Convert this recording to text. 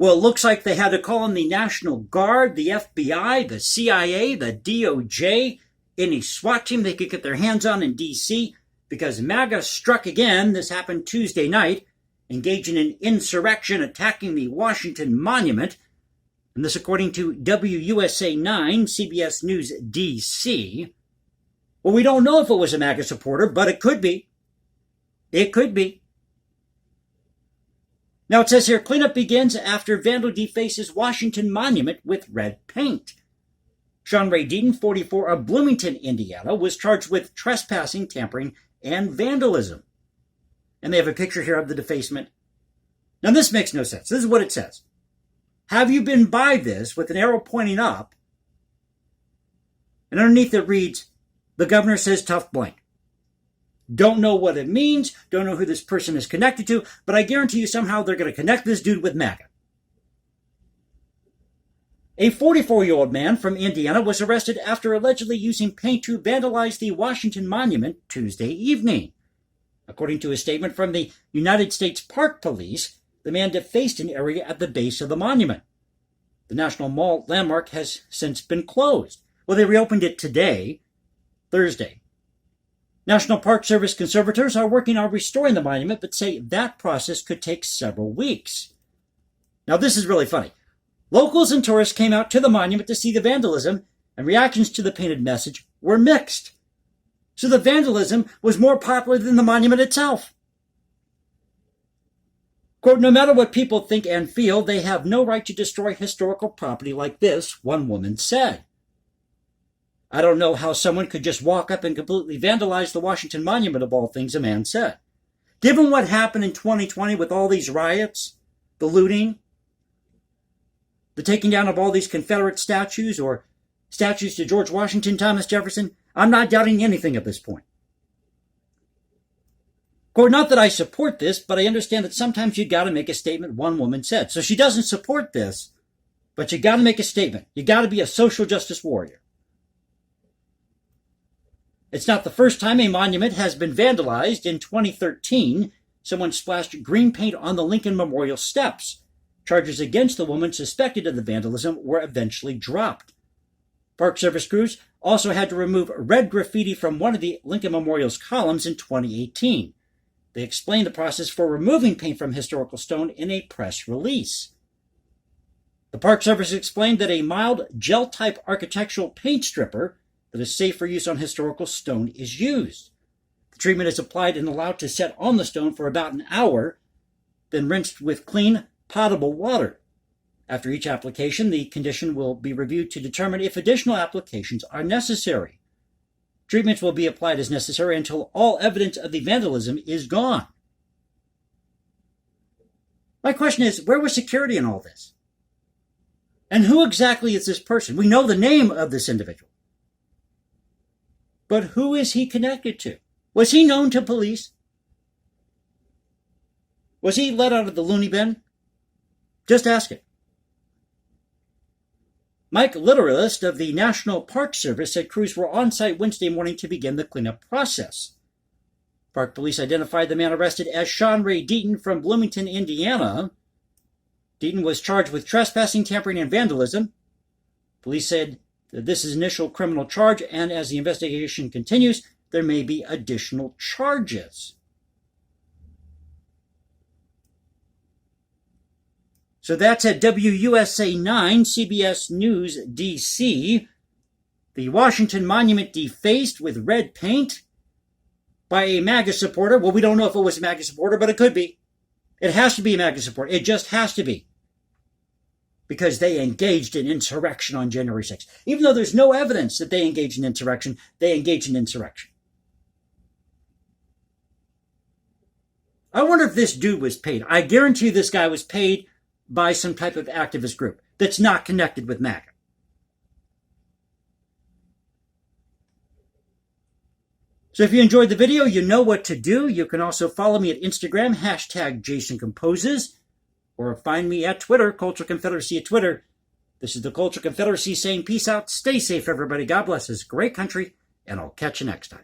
Well, it looks like they had to call in the National Guard, the FBI, the CIA, the DOJ, any SWAT team they could get their hands on in D.C., because MAGA struck again. This happened Tuesday night, engaging in insurrection, attacking the Washington Monument. And this according to WUSA 9, CBS News D.C. Well, we don't know if it was a MAGA supporter, but it could be. It could be. Now it says here, cleanup begins after vandal defaces Washington Monument with red paint. Sean Ray Deaton, 44, of Bloomington, Indiana, was charged with trespassing, tampering, and vandalism. And they have a picture here of the defacement. Now this makes no sense. This is what it says. Have you been by this with an arrow pointing up? And underneath it reads, the governor says tough blank. Don't know what it means, don't know who this person is connected to, but I guarantee you somehow they're going to connect this dude with MAGA. A 44-year-old man from Indiana was arrested after allegedly using paint to vandalize the Washington Monument Tuesday evening. According to a statement from the United States Park Police, the man defaced an area at the base of the monument. The National Mall landmark has since been closed. Well, they reopened it today, Thursday. National Park Service conservators are working on restoring the monument, but say that process could take several weeks. Now, this is really funny. Locals and tourists came out to the monument to see the vandalism, and reactions to the painted message were mixed. So the vandalism was more popular than the monument itself. Quote, no matter what people think and feel, they have no right to destroy historical property like this, one woman said. I don't know how someone could just walk up and completely vandalize the Washington Monument, of all things, a man said. Given what happened in 2020 with all these riots, the looting, the taking down of all these Confederate statues or statues to George Washington, Thomas Jefferson, I'm not doubting anything at this point. Quote, not that I support this, but I understand that sometimes you got to make a statement, one woman said. So she doesn't support this, but you got to make a statement. You got to be a social justice warrior. It's not the first time a monument has been vandalized. In 2013, someone splashed green paint on the Lincoln Memorial steps. Charges against the woman suspected of the vandalism were eventually dropped. Park Service crews also had to remove red graffiti from one of the Lincoln Memorial's columns in 2018. They explained the process for removing paint from historical stone in a press release. The Park Service explained that a mild gel-type architectural paint stripper that is safe for use on historical stone is used. The treatment is applied and allowed to set on the stone for about an hour, then rinsed with clean, potable water. After each application, the condition will be reviewed to determine if additional applications are necessary. Treatments will be applied as necessary until all evidence of the vandalism is gone. My question is, where was security in all this? And who exactly is this person? We know the name of this individual. But who is he connected to? Was he known to police? Was he let out of the loony bin? Just ask it. Mike Literalist of the National Park Service said crews were on site Wednesday morning to begin the cleanup process. Park police identified the man arrested as Sean Ray Deaton from Bloomington, Indiana. Deaton was charged with trespassing, tampering, and vandalism. Police said that this is initial criminal charge, and as the investigation continues, there may be additional charges. So that's at WUSA 9, CBS News, D.C. The Washington Monument defaced with red paint by a MAGA supporter. Well, we don't know if it was a MAGA supporter, but it could be. It has to be a MAGA supporter. It just has to be. Because they engaged in insurrection on January 6th. Even though there's no evidence that they engaged in insurrection, they engaged in insurrection. I wonder if this dude was paid. I guarantee you this guy was paid by some type of activist group that's not connected with MAGA. So if you enjoyed the video, you know what to do. You can also follow me at Instagram, #JasonComposes, or find me at Twitter, Culture Confederacy at Twitter. This is the Culture Confederacy saying peace out. Stay safe, everybody. God bless this great country, and I'll catch you next time.